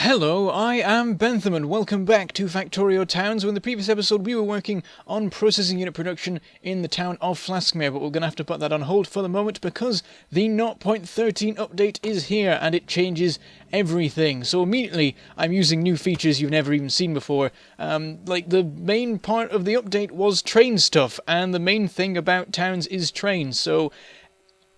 Hello, I am Bentham and welcome back to Factorio Towns. In the previous episode we were working on processing unit production in the town of Flaskmere, but we're going to have to put that on hold for the moment because the 0.13 update is here and it changes everything. So immediately I'm using new features you've never even seen before. Like the main part of the update was train stuff, and the main thing about towns is trains. So,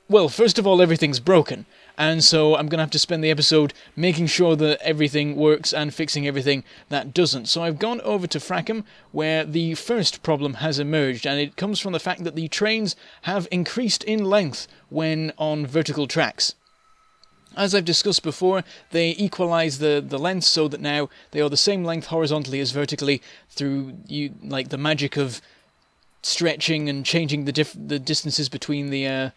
well, first of all, everything's broken. And so I'm going to have to spend the episode making sure that everything works and fixing everything that doesn't. So I've gone over to Frackham, where the first problem has emerged, and it comes from the fact that the trains have increased in length when on vertical tracks. As I've discussed before, they equalise the length so that now they are the same length horizontally as vertically through the magic of stretching and changing the distances between the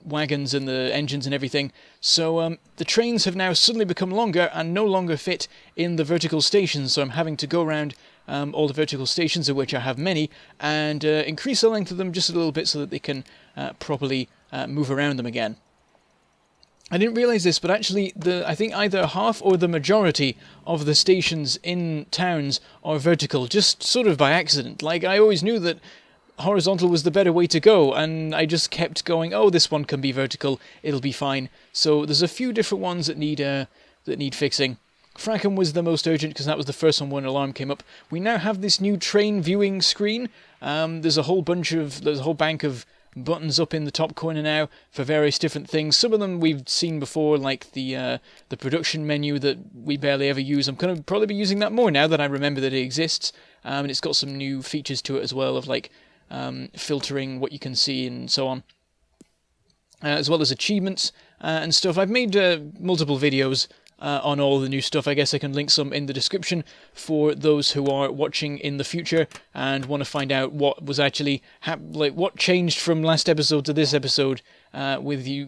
wagons and the engines and everything. So the trains have now suddenly become longer and no longer fit in the vertical stations, so I'm having to go around all the vertical stations, of which I have many, and increase the length of them just a little bit so that they can properly move around them again. I didn't realise this, but actually I think either half or the majority of the stations in towns are vertical, just sort of by accident. Like, I always knew that horizontal was the better way to go, and I just kept going, oh, this one can be vertical, it'll be fine. So there's a few different ones that need fixing. Frackham was the most urgent because that was the first one when an alarm came up. We now have this new train viewing screen. There's a whole bank of buttons up in the top corner now for various different things. Some of them we've seen before, like the production menu that we barely ever use. I'm going to probably be using that more now that I remember that it exists. And it's got some new features to it as well, of like filtering what you can see and so on, as well as achievements and stuff. I've made multiple videos on all the new stuff. I guess I can link some in the description for those who are watching in the future and want to find out what was actually what changed from last episode to this episode, with you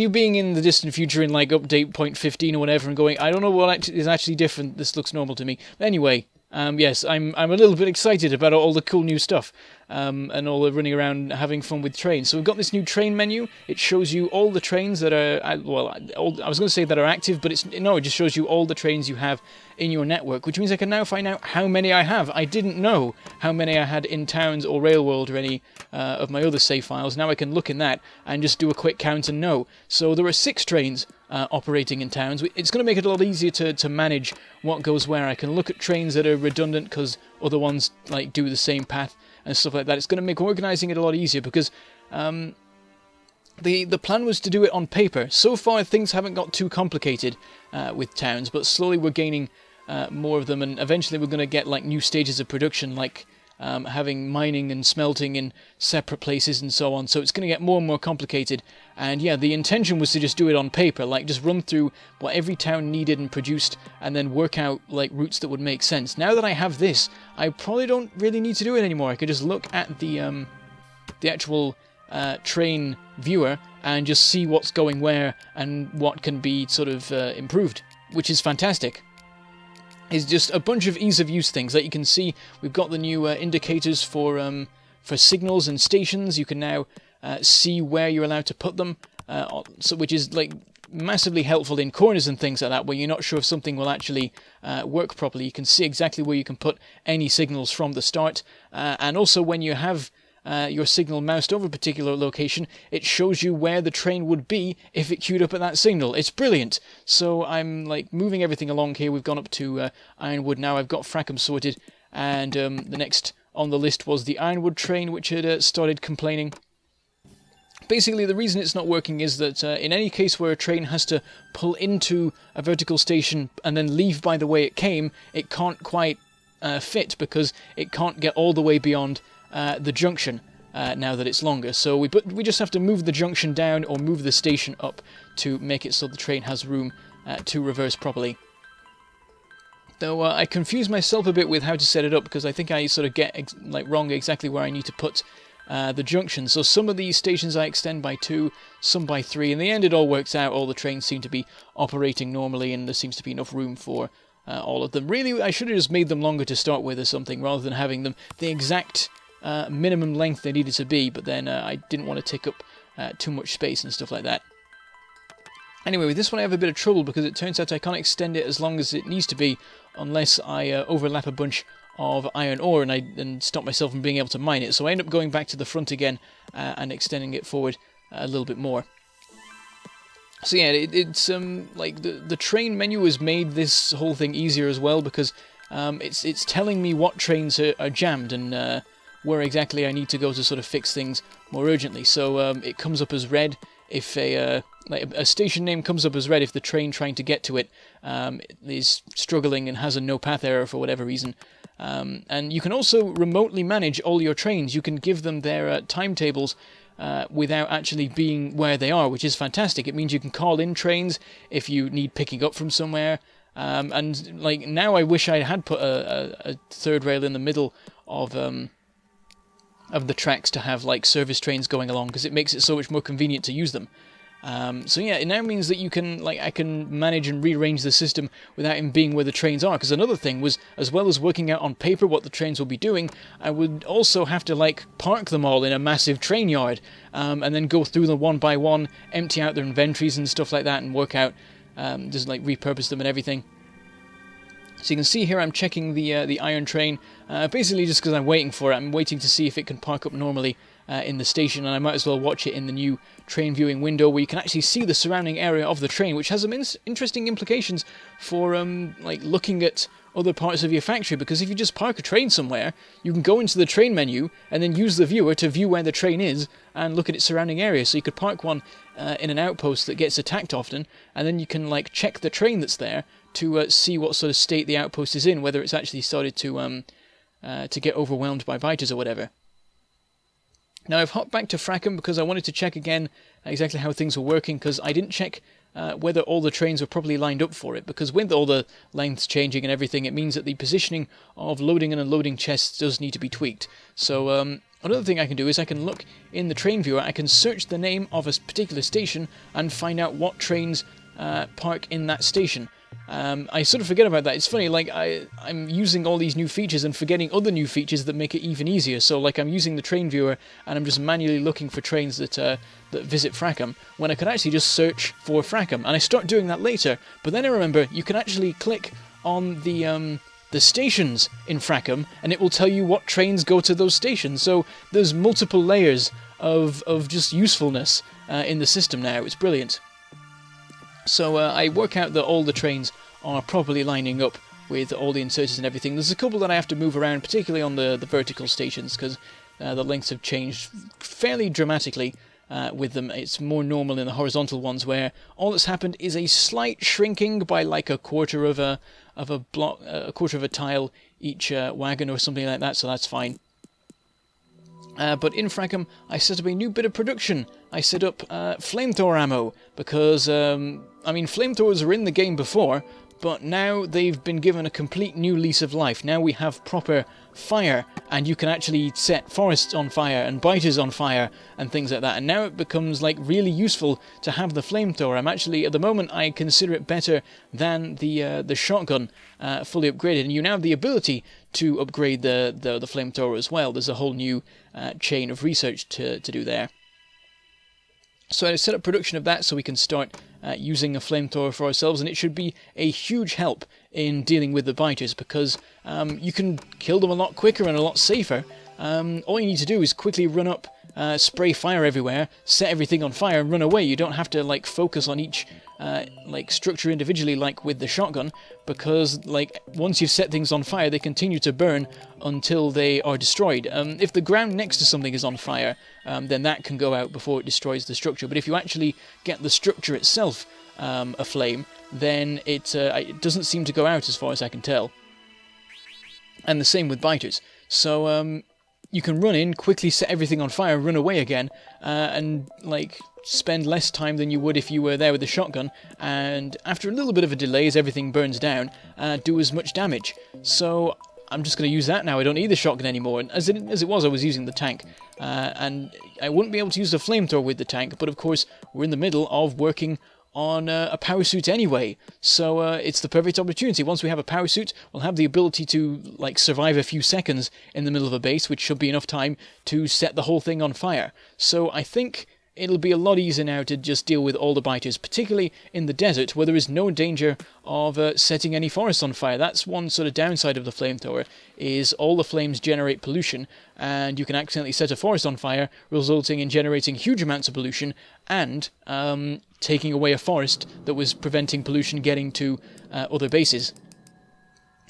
being in the distant future in like update 0.15 or whatever and going, I don't know what is actually different, this looks normal to me. But anyway, yes, I'm a little bit excited about all the cool new stuff, and all the running around having fun with trains. So we've got this new train menu. It shows you all the trains that are, I was going to say that are active, but it just shows you all the trains you have in your network, which means I can now find out how many I have. I didn't know how many I had in Towns or Railworld or any of my other save files. Now I can look in that and just do a quick count and know. So there are 6 trains operating in Towns. It's going to make it a lot easier to manage what goes where. I can look at trains that are redundant because other ones like do the same path and stuff like that. It's going to make organising it a lot easier because the plan was to do it on paper. So far things haven't got too complicated with Towns, but slowly we're gaining more of them, and eventually we're going to get like new stages of production, like having mining and smelting in separate places and so on. So it's going to get more and more complicated. And yeah, the intention was to just do it on paper, like just run through what every town needed and produced, and then work out like routes that would make sense. Now that I have this, I probably don't really need to do it anymore. I could just look at the actual train viewer and just see what's going where and what can be sort of improved, which is fantastic. Is just a bunch of ease of use things that you can see. We've got the new indicators for signals and stations. You can now see where you're allowed to put them, which is like massively helpful in corners and things like that, where you're not sure if something will actually work properly. You can see exactly where you can put any signals from the start, and also when you have your signal moused over a particular location, it shows you where the train would be if it queued up at that signal. It's brilliant. So I'm like moving everything along here. We've gone up to Ironwood now. I've got Frackham sorted, and the next on the list was the Ironwood train, which had started complaining. Basically, the reason it's not working is that in any case where a train has to pull into a vertical station and then leave by the way it came, it can't quite fit because it can't get all the way beyond the junction now that it's longer. So we just have to move the junction down or move the station up to make it so the train has room to reverse properly. Though I confuse myself a bit with how to set it up, because I think I sort of get wrong exactly where I need to put the junction. So some of these stations I extend by 2, some by 3. In the end it all works out. All the trains seem to be operating normally, and there seems to be enough room for all of them. Really, I should have just made them longer to start with or something, rather than having them the exact minimum length they needed to be, but then I didn't want to take up too much space and stuff like that. Anyway, with this one I have a bit of trouble because it turns out I can't extend it as long as it needs to be unless I overlap a bunch of iron ore and stop myself from being able to mine it. So I end up going back to the front again and extending it forward a little bit more. So yeah, it's like the train menu has made this whole thing easier as well, because it's telling me what trains are jammed and where exactly I need to go to sort of fix things more urgently. So it comes up as red if a station name comes up as red if the train trying to get to it is struggling and has a no path error for whatever reason. And you can also remotely manage all your trains. You can give them their timetables without actually being where they are, which is fantastic. It means you can call in trains if you need picking up from somewhere. And like now, I wish I had put a third rail in the middle of the tracks to have like service trains going along, because it makes it so much more convenient to use them. So yeah, it now means that I can manage and rearrange the system without him being where the trains are. Because another thing was, as well as working out on paper what the trains will be doing, I would also have to park them all in a massive train yard, and then go through them one by one, empty out their inventories and stuff like that, and work out, just repurpose them and everything. So you can see here I'm checking the iron train, basically just because I'm waiting for it. I'm waiting to see if it can park up normally in the station, and I might as well watch it in the new train viewing window where you can actually see the surrounding area of the train, which has some interesting implications for looking at other parts of your factory, because if you just park a train somewhere, you can go into the train menu and then use the viewer to view where the train is and look at its surrounding area. So you could park one in an outpost that gets attacked often, and then you can check the train that's there to see what sort of state the outpost is in, whether it's actually started to get overwhelmed by biters or whatever. Now I've hopped back to Frackham because I wanted to check again exactly how things were working, because I didn't check whether all the trains were properly lined up for it, because with all the lengths changing and everything, it means that the positioning of loading and unloading chests does need to be tweaked. So another thing I can do is I can look in the train viewer, I can search the name of a particular station and find out what trains park in that station. I sort of forget about that. It's funny, I'm using all these new features and forgetting other new features that make it even easier. So I'm using the train viewer and I'm just manually looking for trains that visit Frackham, when I could actually just search for Frackham. And I start doing that later, but then I remember you can actually click on the stations in Frackham and it will tell you what trains go to those stations. So there's multiple layers of just usefulness in the system now. It's brilliant. So I work out that all the trains are properly lining up with all the inserters and everything. There's a couple that I have to move around, particularly on the vertical stations, because the lengths have changed fairly dramatically with them. It's more normal in the horizontal ones, where all that's happened is a slight shrinking by a quarter of a block, a quarter of a tile each wagon or something like that. So that's fine. But in Frackham, I set up a new bit of production. I set up flamethrower ammo, because, flamethrowers were in the game before, but now they've been given a complete new lease of life. Now we have proper fire, and you can actually set forests on fire and biters on fire and things like that. And now it becomes really useful to have the flamethrower. I'm actually, at the moment, I consider it better than the shotgun fully upgraded. And you now have the ability to upgrade the flamethrower as well. There's a whole new chain of research to do there. So I set up production of that so we can start using a flamethrower for ourselves, and it should be a huge help in dealing with the biters, because you can kill them a lot quicker and a lot safer. All you need to do is quickly run up, spray fire everywhere, set everything on fire and run away. You don't have to focus on each structure individually like with the shotgun, because once you've set things on fire, they continue to burn until they are destroyed. If the ground next to something is on fire, then that can go out before it destroys the structure. But if you actually get the structure itself aflame, then it doesn't seem to go out as far as I can tell. And the same with biters. So you can run in, quickly set everything on fire, run away again, and spend less time than you would if you were there with a shotgun, and after a little bit of a delay as everything burns down, do as much damage. So I'm just going to use that now. I don't need the shotgun anymore. And as it was, I was using the tank, and I wouldn't be able to use the flamethrower with the tank, but of course we're in the middle of working on a power suit anyway, so it's the perfect opportunity. Once we have a power suit, we'll have the ability to survive a few seconds in the middle of a base, which should be enough time to set the whole thing on fire. So I think it'll be a lot easier now to just deal with all the biters, particularly in the desert where there is no danger of setting any forests on fire. That's one sort of downside of the flamethrower, is all the flames generate pollution, and you can accidentally set a forest on fire, resulting in generating huge amounts of pollution and taking away a forest that was preventing pollution getting to other bases.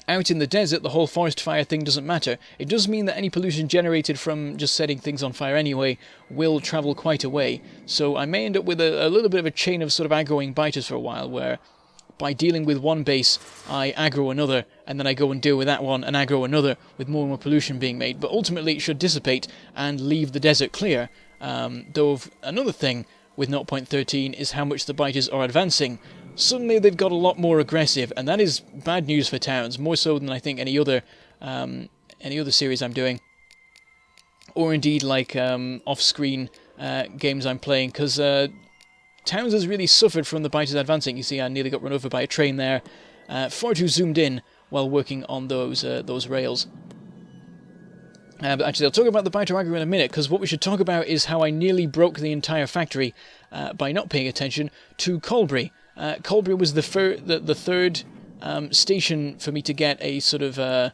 Out in the desert, the whole forest fire thing doesn't matter. It does mean that any pollution generated from just setting things on fire anyway will travel quite a way. So I may end up with a little bit of a chain of sort of aggroing biters for a while, where by dealing with one base, I aggro another, and then I go and deal with that one and aggro another, with more and more pollution being made. But ultimately it should dissipate and leave the desert clear. Though another thing with 0.13 is how much the biters are advancing. Suddenly they've got a lot more aggressive, and that is bad news for towns, more so than I think any other series I'm doing, or indeed like off-screen games I'm playing, because towns has really suffered from the biters advancing. You see, I nearly got run over by a train there, far too zoomed in while working on those rails. But actually, I'll talk about the biter aggro in a minute, because what we should talk about is how I nearly broke the entire factory by not paying attention to Colbury. Colbury was the third station for me to get a sort of an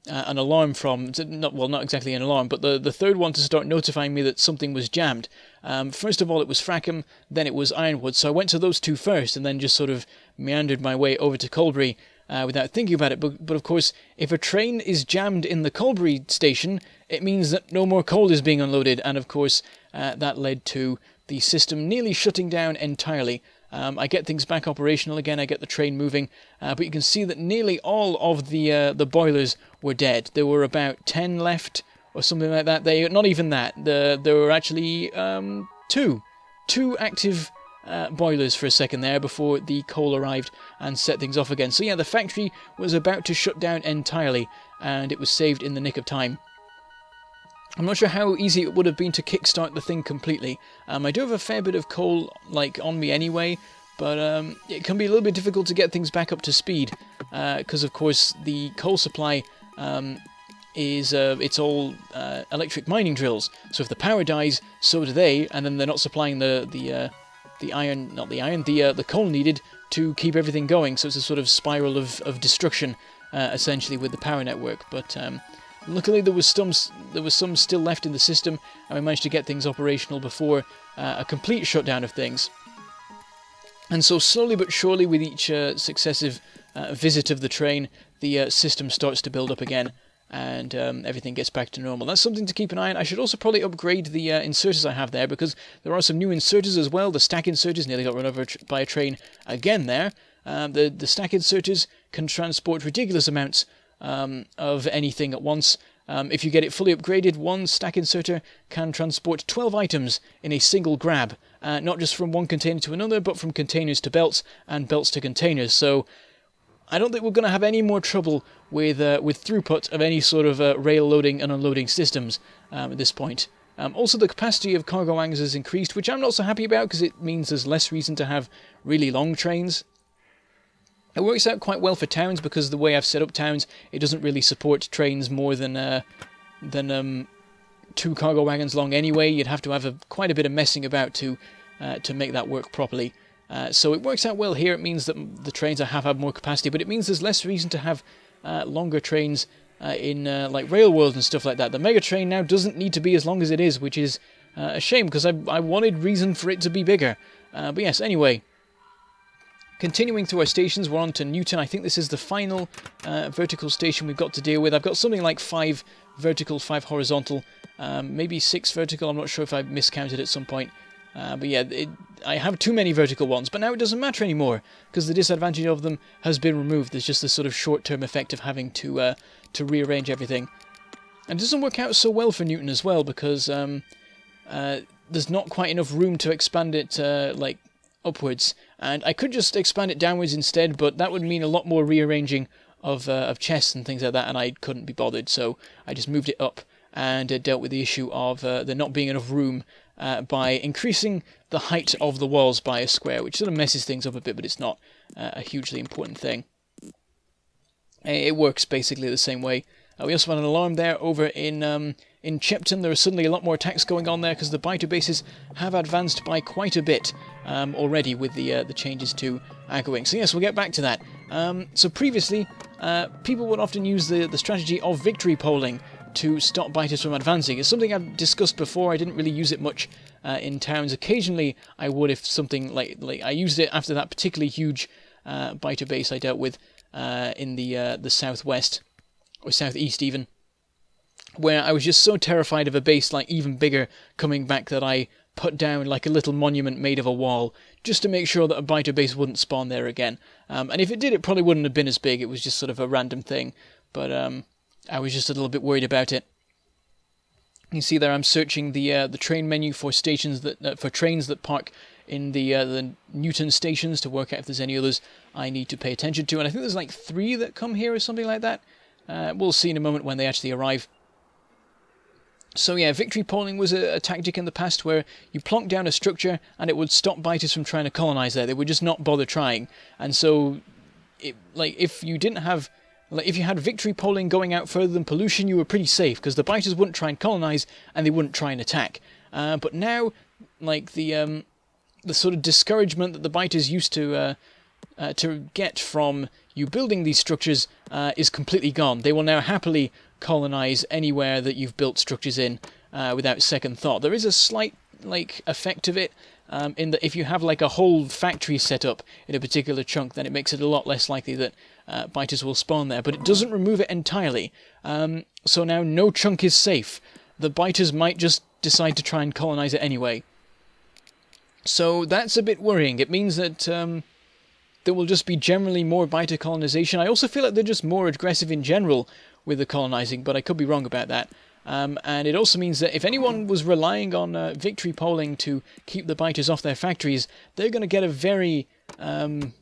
alarm from. Not exactly an alarm, but the third one to start notifying me that something was jammed. First of all, it was Frackham, then it was Ironwood. So I went to those two first, and then just sort of meandered my way over to Colbury without thinking about it. But of course, if a train is jammed in the Colbury station, it means that no more coal is being unloaded, and of course that led to the system nearly shutting down entirely. I get things back operational again, I get the train moving, but you can see that nearly all of the boilers were dead. There were about 10 left, or something like that. Not even that. There were actually two active boilers for a second there before the coal arrived and set things off again. So yeah, the factory was about to shut down entirely, and it was saved in the nick of time. I'm not sure how easy it would have been to kickstart the thing completely. I do have a fair bit of coal on me anyway, but it can be a little bit difficult to get things back up to speed, because of course the coal supply it's all electric mining drills. So if the power dies, so do they, and then they're not supplying the coal needed to keep everything going. So it's a sort of spiral of destruction, essentially, with the power network. But luckily, there was some still left in the system, and we managed to get things operational before a complete shutdown of things. And so slowly but surely, with each successive visit of the train, the system starts to build up again, and everything gets back to normal. That's something to keep an eye on. I should also probably upgrade the inserters I have there, because there are some new inserters as well. The stack inserters nearly got run over by a train again there. The stack inserters can transport ridiculous amounts of anything at once. If you get it fully upgraded, one stack inserter can transport 12 items in a single grab, not just from one container to another, but from containers to belts and belts to containers. So I don't think we're going to have any more trouble with throughput of any sort of rail loading and unloading systems at this point. Also, the capacity of cargo wagons has increased, which I'm not so happy about, because it means there's less reason to have really long trains. It works out quite well for towns, because the way I've set up towns, it doesn't really support trains more than 2 cargo wagons long anyway. You'd have to have quite a bit of messing about to make that work properly. So it works out well here. It means that the trains have more capacity, but it means there's less reason to have longer trains in like Rail World and stuff like that. The Mega Train now doesn't need to be as long as it is, which is a shame, because I wanted reason for it to be bigger. But yes, anyway. Continuing through our stations, we're on to Newton. I think this is the final vertical station we've got to deal with. I've got something like 5 vertical, 5 horizontal, maybe 6 vertical. I'm not sure if I miscounted at some point. But yeah, I have too many vertical ones, but now it doesn't matter anymore, because the disadvantage of them has been removed. There's just this sort of short-term effect of having to rearrange everything. And it doesn't work out so well for Newton as well, because there's not quite enough room to expand it upwards, and I could just expand it downwards instead, but that would mean a lot more rearranging of chests and things like that, and I couldn't be bothered, so I just moved it up and dealt with the issue of there not being enough room by increasing the height of the walls by a square, which sort of messes things up a bit, but it's not a hugely important thing. It works basically the same way We also had an alarm there over in Chipton. There are suddenly a lot more attacks going on there because the biter bases have advanced by quite a bit already with the changes to aggroing. So yes, we'll get back to that. So previously, people would often use the strategy of victory polling to stop biters from advancing. It's something I've discussed before. I didn't really use it much in towns. Occasionally I would if something like I used it after that particularly huge biter base I dealt with in the southwest or southeast even, where I was just so terrified of a base like even bigger coming back that I put down like a little monument made of a wall just to make sure that a biter base wouldn't spawn there again. And if it did, it probably wouldn't have been as big. It was just sort of a random thing, but I was just a little bit worried about it. You can see there I'm searching the train menu for stations that for trains that park in the Newton stations to work out if there's any others I need to pay attention to. And I think there's like 3 that come here or something like that. We'll see in a moment when they actually arrive. So yeah, victory polling was a tactic in the past where you plonk down a structure and it would stop biters from trying to colonize there. They would just not bother trying. And so, if you didn't have, if you had victory polling going out further than pollution, you were pretty safe because the biters wouldn't try and colonize and they wouldn't try and attack. But now, the sort of discouragement that the biters used to get from you building these structures is completely gone. They will now happily colonize anywhere that you've built structures in without second thought. There is a slight effect of it in that if you have like a whole factory set up in a particular chunk, then it makes it a lot less likely that biters will spawn there, but it doesn't remove it entirely. So now no chunk is safe. The biters might just decide to try and colonize it anyway. So that's a bit worrying. It means that there will just be generally more biter colonization. I also feel like they're just more aggressive in general with the colonizing, but I could be wrong about that. And it also means that if anyone was relying on victory polling to keep the biters off their factories, they're going to get a very, I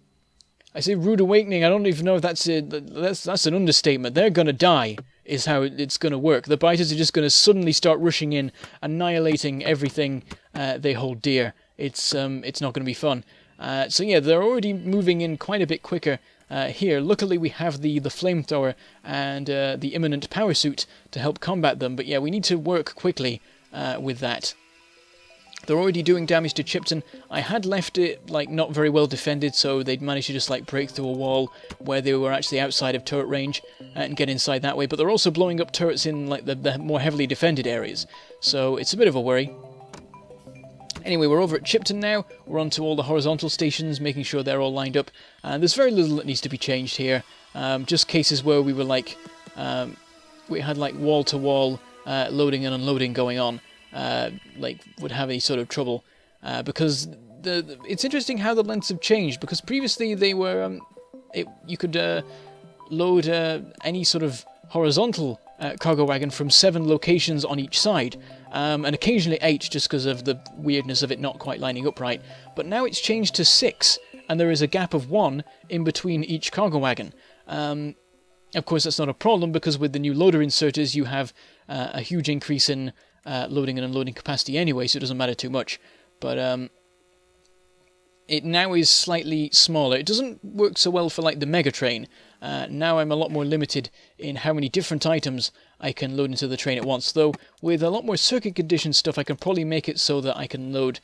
say rude awakening. I don't even know if that's an understatement. They're going to die, is how it's going to work. The biters are just going to suddenly start rushing in, annihilating everything they hold dear. It's not going to be fun. So yeah, they're already moving in quite a bit quicker here. Luckily we have the flamethrower and the imminent power suit to help combat them, but yeah, we need to work quickly with that. They're already doing damage to Chipton. I had left it not very well defended, so they'd managed to just break through a wall where they were actually outside of turret range and get inside that way, but they're also blowing up turrets in the more heavily defended areas, so it's a bit of a worry. Anyway, we're over at Chipton now. We're on to all the horizontal stations, making sure they're all lined up. There's very little that needs to be changed here. Just cases where we were we had wall-to-wall loading and unloading going on. Would have any sort of trouble. Because it's interesting how the lengths have changed, because previously they were... you could load any sort of horizontal cargo wagon from 7 locations on each side, and occasionally 8 just because of the weirdness of it not quite lining up right. But now it's changed to 6, and there is a gap of 1 in between each cargo wagon. Of course, that's not a problem because with the new loader inserters you have a huge increase in loading and unloading capacity anyway, so it doesn't matter too much. But it now is slightly smaller. It doesn't work so well for the mega train. Now I'm a lot more limited in how many different items I can load into the train at once, though with a lot more circuit condition stuff I can probably make it so that I can load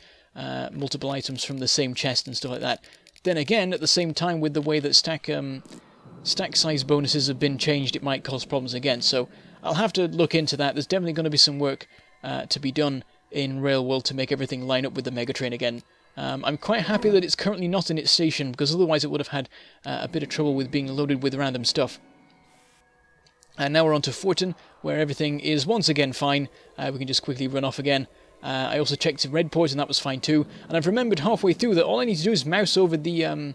multiple items from the same chest and stuff like that. Then again, at the same time, with the way that stack size bonuses have been changed, it might cause problems again, so I'll have to look into that. There's definitely going to be some work to be done in Rail World to make everything line up with the mega train again. I'm quite happy that it's currently not in its station, because otherwise it would have had a bit of trouble with being loaded with random stuff. And now we're on to Fortin, where everything is once again fine. We can just quickly run off again. I also checked Redport, and that was fine too. And I've remembered halfway through that all I need to do is mouse over the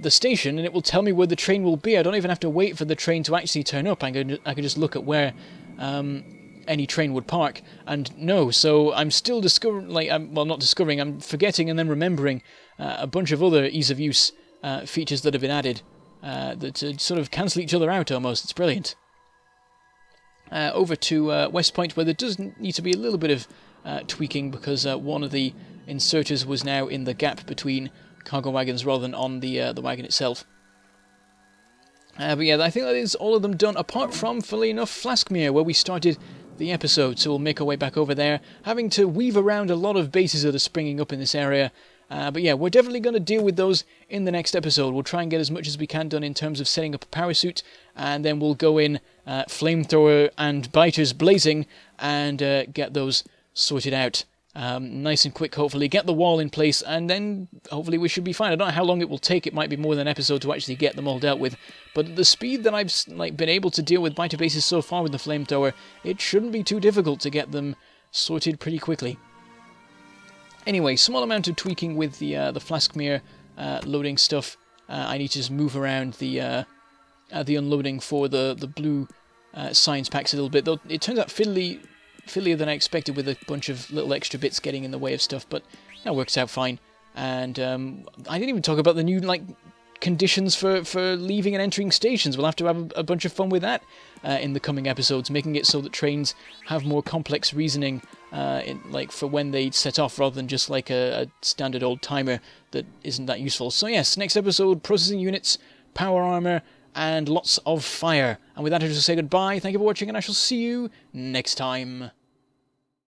station, and it will tell me where the train will be. I don't even have to wait for the train to actually turn up. I can just look at where any train would park, and no, so I'm still discovering, I'm forgetting and then remembering a bunch of other ease of use features that have been added that sort of cancel each other out almost. It's brilliant. Over to West Point, where there does need to be a little bit of tweaking, because one of the inserters was now in the gap between cargo wagons rather than on the wagon itself. But yeah, I think that is all of them done, apart from, funnily enough, Flaskmere, where we started the episode. So we'll make our way back over there, having to weave around a lot of bases that are springing up in this area. But yeah, we're definitely going to deal with those in the next episode. We'll try and get as much as we can done in terms of setting up a power suit, and then we'll go in flamethrower and biters blazing and get those sorted out. Nice and quick, hopefully. Get the wall in place, and then hopefully we should be fine. I don't know how long it will take. It might be more than an episode to actually get them all dealt with. But at the speed that I've been able to deal with biter bases so far with the flamethrower, it shouldn't be too difficult to get them sorted pretty quickly. Anyway, small amount of tweaking with the Flaskmere loading stuff. I need to just move around the unloading for the blue science packs a little bit. Though it turns out fiddlier than I expected, with a bunch of little extra bits getting in the way of stuff, but that works out fine. And I didn't even talk about the new conditions for leaving and entering stations. We'll have to have a bunch of fun with that in the coming episodes, making it so that trains have more complex reasoning for when they set off, rather than just like a standard old timer that isn't that useful. So yes, next episode, processing units, power armor, and lots of fire. And with that, I just say goodbye. Thank you for watching, and I shall see you next time.